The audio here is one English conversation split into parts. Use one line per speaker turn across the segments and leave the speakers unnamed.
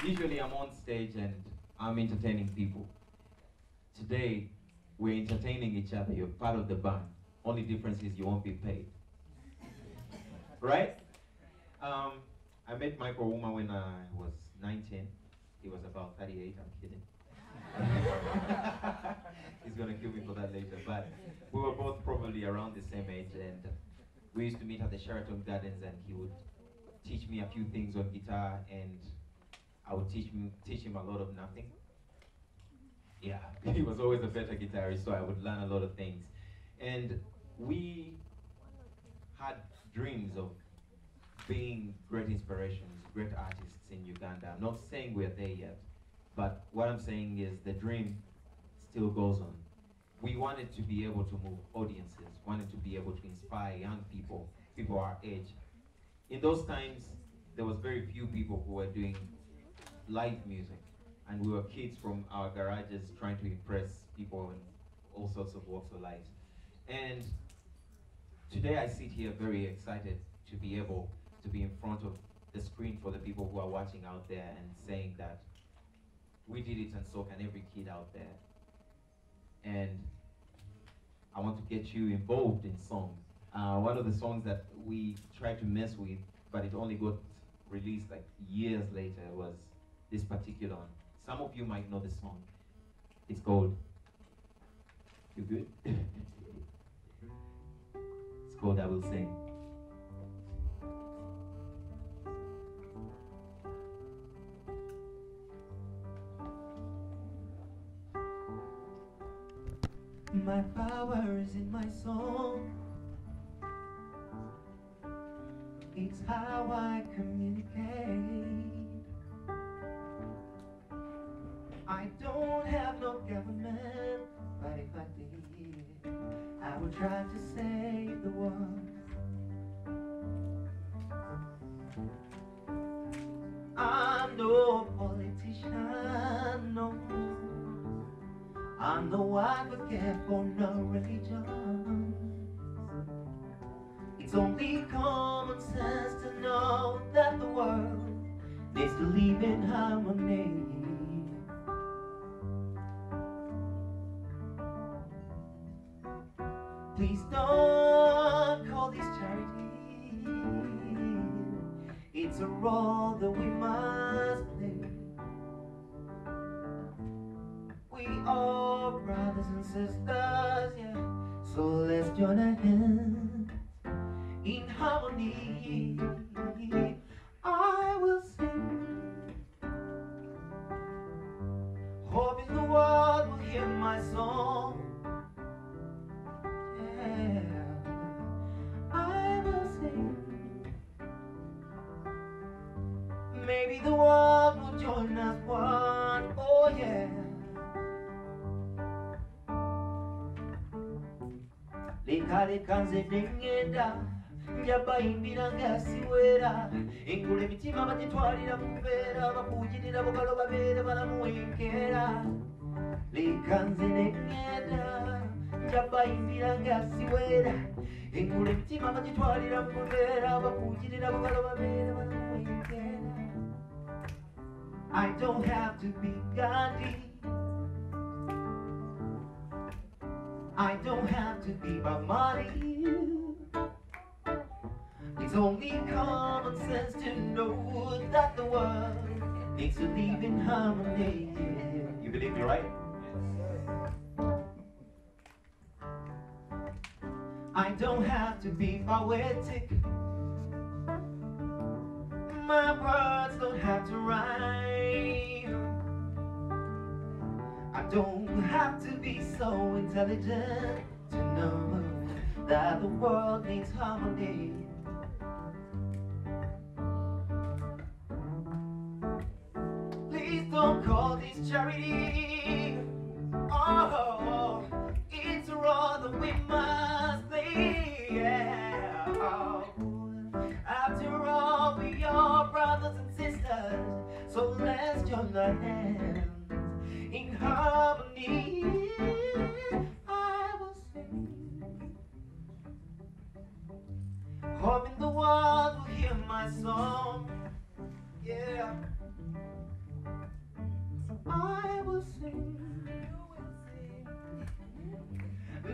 Usually I'm on stage and I'm entertaining people. Today, we're entertaining each other. You're part of the band. Only difference is you won't be paid. Right? I met Michael Wooma when I was 19. He was about 38, I'm kidding. He's gonna kill me for that later, but we were both probably around the same age, and we used to meet at the Sheraton Gardens, and he would teach me a few things on guitar, and I would teach him a lot of nothing. Yeah, he was always a better guitarist, so I would learn a lot of things. And we had dreams of being great inspirations, great artists in Uganda. I'm not saying we're there yet, but what I'm saying is the dream still goes on. We wanted to be able to move audiences, wanted to be able to inspire young people, people our age. In those times, there was very few people who were doing live music, and we were kids from our garages trying to impress people in all sorts of walks of life. And today I sit here very excited to be able to be in front of the screen for the people who are watching out there and saying that we did it and so can every kid out there. And I want to get you involved in songs. One of the songs that we tried to mess with, but it only got released like years later, was this particular one. Some of you might know the song. It's called, you good? It's called I Will Sing. My power is in my song. It's how I communicate. I don't have no government, but if I did, I would try to save the world. I'm no politician, no. I'm no advocate for no religion. It's only common sense to know that the world needs to live in harmony. Please don't call this charity. It's a role that we must play. We are brothers and sisters, yeah. So let's join our hands in harmony. I will sing, hoping the world will hear my song. Yeah, I will sing. Maybe the world will join us one. Oh yeah. Leka nze nengenda njabayimbira ngasiwera engula emitima bagitwalira mu mbeera bakuugirira bugalo babeere balamu enkeera. Leka nze nengenda njabayimbira ngasiwera engula emitima bagitwalira mu mbeera bakuugirira bugalo babeere balamu enkeera. I don't have to be Gandhi, I don't have to be by money. It's only common sense to know that the world needs to live in harmony. You believe me, right? I don't have to be poetic. My words don't have to rhyme. I don't have to be so intelligent to know that the world needs harmony. Please don't call this charity. Oh, it's a role that we must play. Yeah. Oh, after all, we are brothers and sisters, so let's join our hands in harmony. I will sing, hoping the world will hear my song. Yeah. I will sing.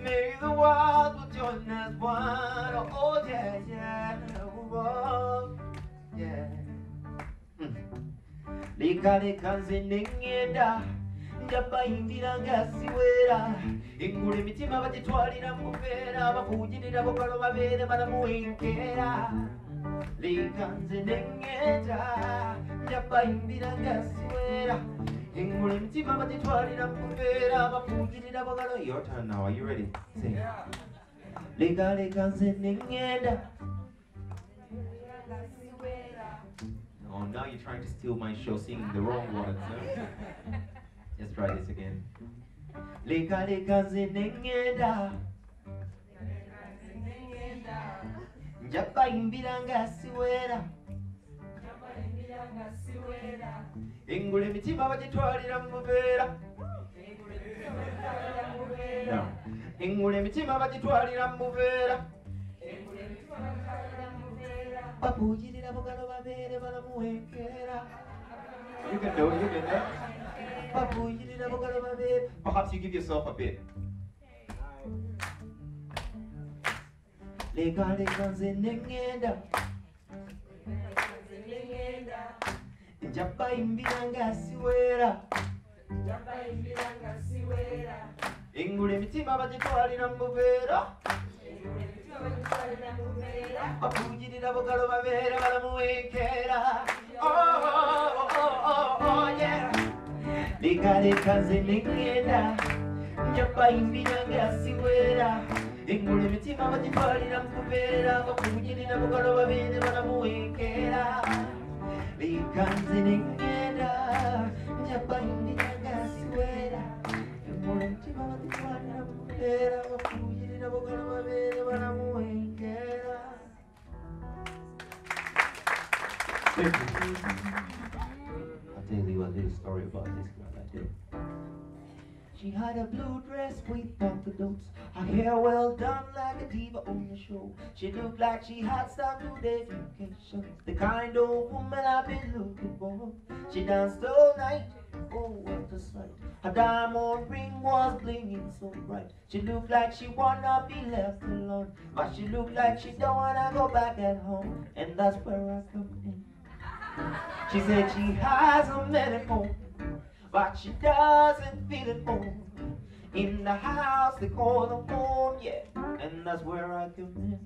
May the world will join as one. Oh yeah, yeah, oh, yeah. Lika lika zinengenda, njapa imbira ngasiwera. Ingule mitima batitwalira mufera, bafujirira bokalo babere balamuwenkera. Lika zinengenda, njapa imbira ngasiwera. Ingule mitima batitwalira mufera, bafujirira bokalo. Your turn now. Are you ready? Sing. Lika lika zinengenda. Oh, now you're trying to steal my show, singing the wrong words. Huh? Let's try this again. Leka leka zinengenda, njapa imbira ngasiwera. Ingule mitima batitwalira muvera. No. Ingule mitima batitwalira muvera. Papujirira bogalo babere balamuwenkera. You can do it, you can do it. Papujirira bogalo babere. Perhaps you give yourself a bit. Lega lega zinengenda, njapa imbira ngasiwera. Ingule mitima batitwalira muvera. Papujirira bogalo babere balamuwenkera. Oh, yeah. Leka leka zinengenda, njapa imbira ngasiwera. Ingule mitima batitwalira muvera. Papujirira bogalo babere balamuwenkera. Leka zinengenda, njapa imbira ngasiwera. Ingule mitima batitwalira muvera. Papujirira bogalo babere balamuwenkera. I'll tell you a little story about this girl I did. She had a blue dress with polka dots, her hair well done like a diva on the show. She looked like she had some good education, the kind of woman I've been looking for. She danced all night, oh what a sight. Her diamond ring was blinging so bright. She looked like she wanna be left alone, but she looked like she don't wanna go back at home. And that's where I come in. She said she has a man at home, but she doesn't feel at home. In the house they call them home, yeah, and that's where I come in.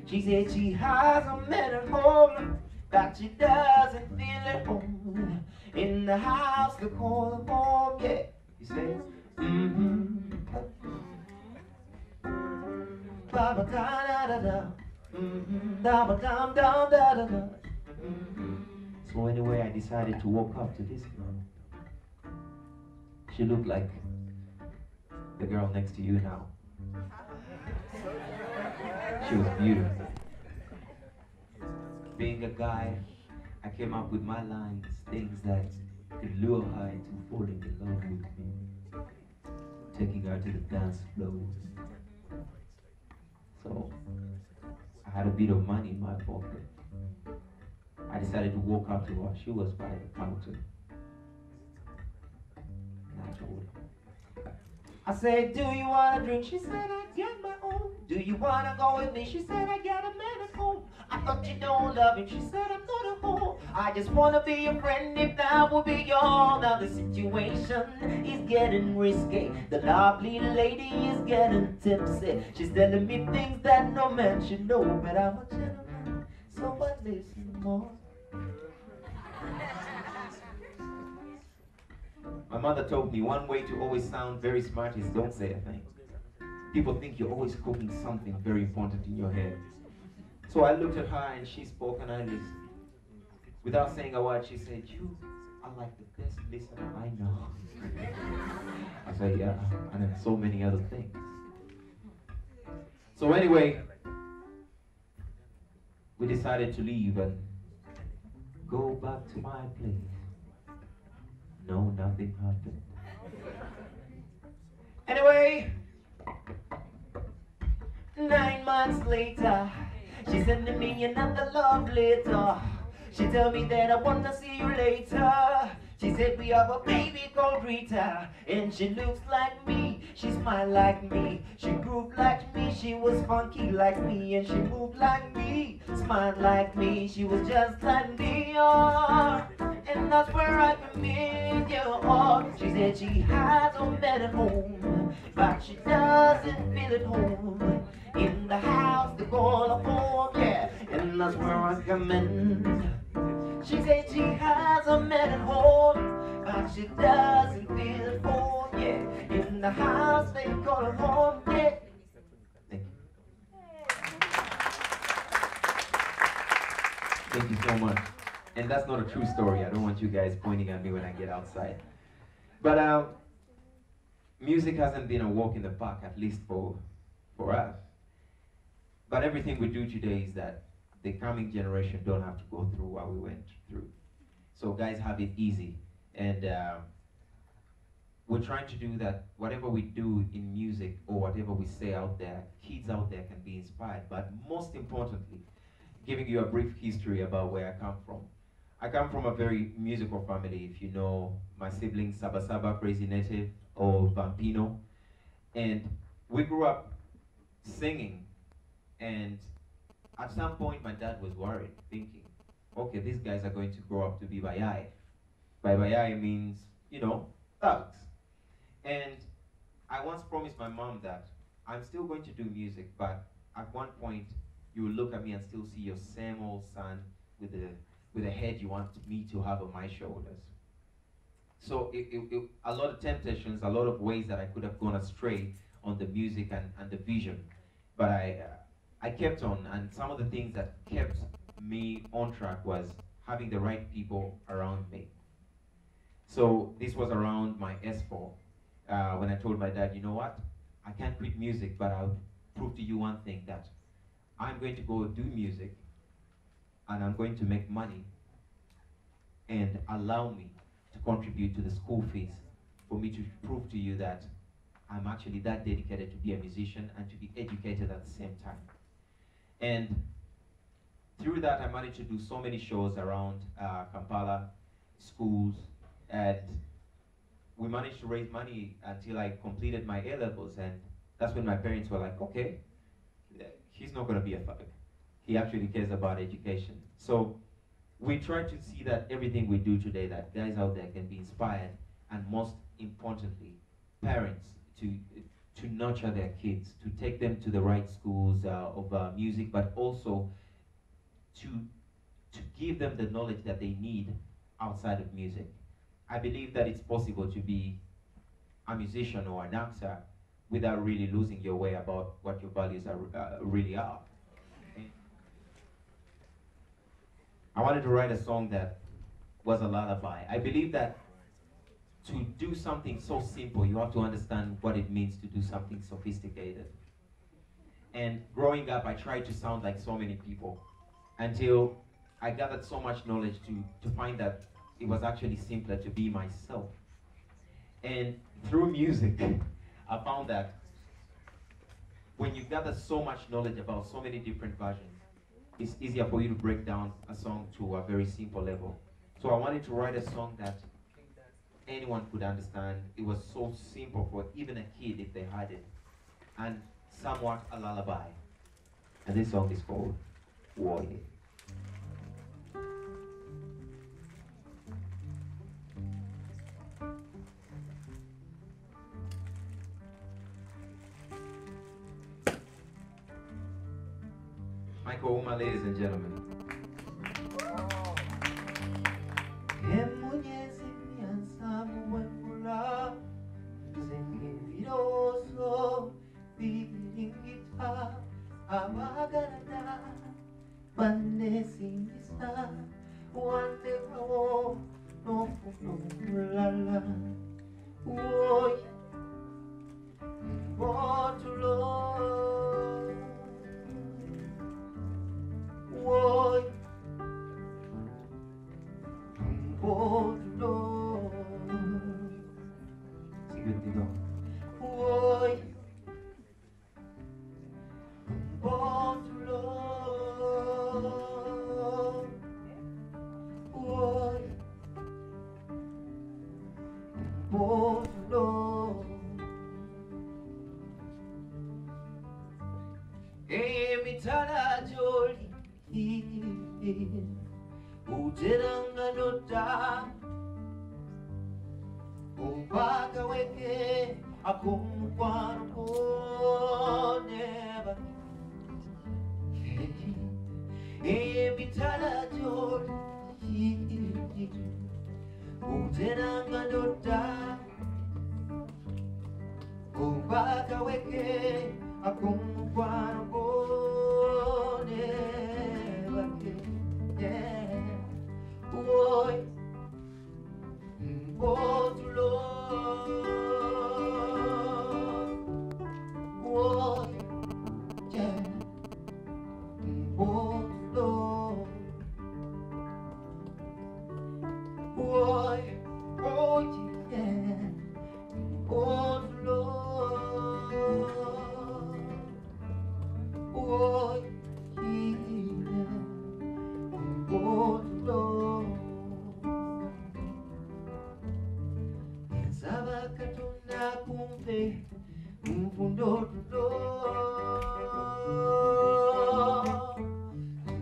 She said she has a man at home, but she doesn't feel at home. In the house they call them home, yeah. You say, Baba da da da da, da ba dum dum da da da. So anyway, I decided to walk up to this girl. She looked like the girl next to you now. She was beautiful. Being a guy, I came up with my lines, things that could lure her into falling in love with me, taking her to the dance floor. So I had a bit of money in my pocket. I decided to walk up to her. She was by the counter. And I told her. I said, do you want a drink? She said, I get my own. Do you want to go with me? She said, I got a man at home. I thought you don't love him. She said, I'm not a hoe. I just want to be your friend if that would be all. Now the situation is getting risky. The lovely lady is getting tipsy. She's telling me things that no man should know. But I'm a gentleman, so I listen more. My mother told me one way to always sound very smart is don't say a thing. People think you're always cooking something very important in your head. So I looked at her and she spoke and I listened. Without saying a word, she said, you are like the best listener I know. I said, yeah, and then so many other things. So anyway, we decided to leave and go back to my place. No, nothing happened. Anyway, 9 months later, she sent me another love letter. She told me that I wanna see you later. She said we have a baby called Rita, and she looks like me, she smiled like me, she grooved like me, she was funky like me, and she moved like me, smiled like me, she was just like me, oh, and that's where I come in, yeah, oh. She said she has a bed at home, but she doesn't feel at home in the house they call her home, yeah, and that's where I come in. She said she has a man at home, but she doesn't feel at home, yeah, in the house they call her home, yeah. Thank you. Thank you so much. And that's not a true story. I don't want you guys pointing at me when I get outside. But music hasn't been a walk in the park, at least for us. But everything we do today is that the coming generation don't have to go through what we went through. So guys have it easy. And we're trying to do that. Whatever we do in music or whatever we say out there, kids out there can be inspired. But most importantly, giving you a brief history about where I come from. I come from a very musical family. If you know my siblings, Saba Saba, Crazy Native, or Vampino. And we grew up singing. And at some point, my dad was worried, thinking, okay, these guys are going to grow up to be bayai. By bayai means, you know, thugs. And I once promised my mom that I'm still going to do music, but at one point, you will look at me and still see your same old son with a head you want me to have on my shoulders. So a lot of temptations, a lot of ways that I could have gone astray on the music and the vision. But I kept on, and some of the things that kept me on track was having the right people around me. So this was around my S4, when I told my dad, you know what, I can't quit music, but I'll prove to you one thing, that I'm going to go do music, and I'm going to make money, and allow me to contribute to the school fees for me to prove to you that I'm actually that dedicated to be a musician and to be educated at the same time. And through that, I managed to do so many shows around Kampala, schools, and we managed to raise money until I completed my A-levels, and that's when my parents were like, okay, he's not going to be a thug. He actually cares about education. So we try to see that everything we do today, that guys out there can be inspired, and most importantly, parents to nurture their kids, to take them to the right schools of music, but also to give them the knowledge that they need outside of music. I believe that it's possible to be a musician or an actor without really losing your way about what your values really are. I wanted to write a song that was a lullaby. I believe that to do something so simple, you have to understand what it means to do something sophisticated. And growing up, I tried to sound like so many people until I gathered so much knowledge to find that it was actually simpler to be myself. And through music, I found that when you gather so much knowledge about so many different versions, it's easier for you to break down a song to a very simple level. So I wanted to write a song that anyone could understand. It was so simple for even a kid if they had it, and somewhat a lullaby. And this song is called Mwooyo. Michael Uma, ladies and gentlemen. uteranga nota upaka weke akumkwano never ebitala jodi uteranga nota upaka weke akumkwano never yeah boy oh Lord oh yeah oh Lord oh yeah oh Lord oh yeah oh Lord Sabakatunda kumpe mfundo tulo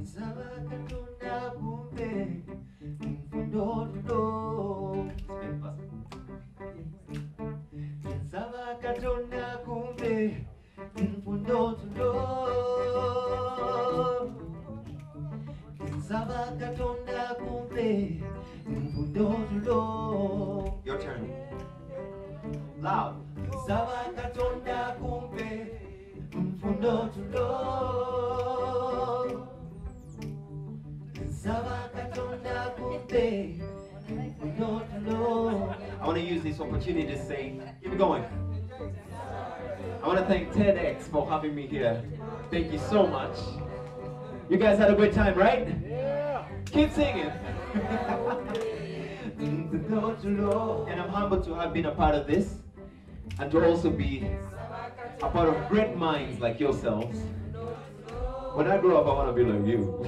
Sabakatunda kumpe mfundo tulo Sabakatunda kumpe mfundo tulo Sabakatunda kumpe mfundo tulo. Your turn. Loud. Sabakatonda kumpe mfundo tulo. Sabakatonda kumpe mfundo tulo. I want to use this opportunity to say, keep it going. I want to thank TEDx for having me here. Thank you so much. You guys had a good time, right? Yeah. Keep singing. And I'm humbled to have been a part of this and to also be a part of great minds like yourselves. When I grow up, I want to be like you.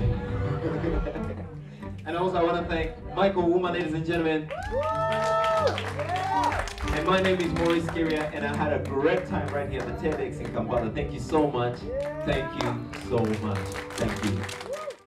And also I want to thank Michael Wooma, ladies and gentlemen. And my name is Maurice Kirya, and I had a great time right here at the TEDx in Kampala. Thank you so much. Thank you so much. Thank you.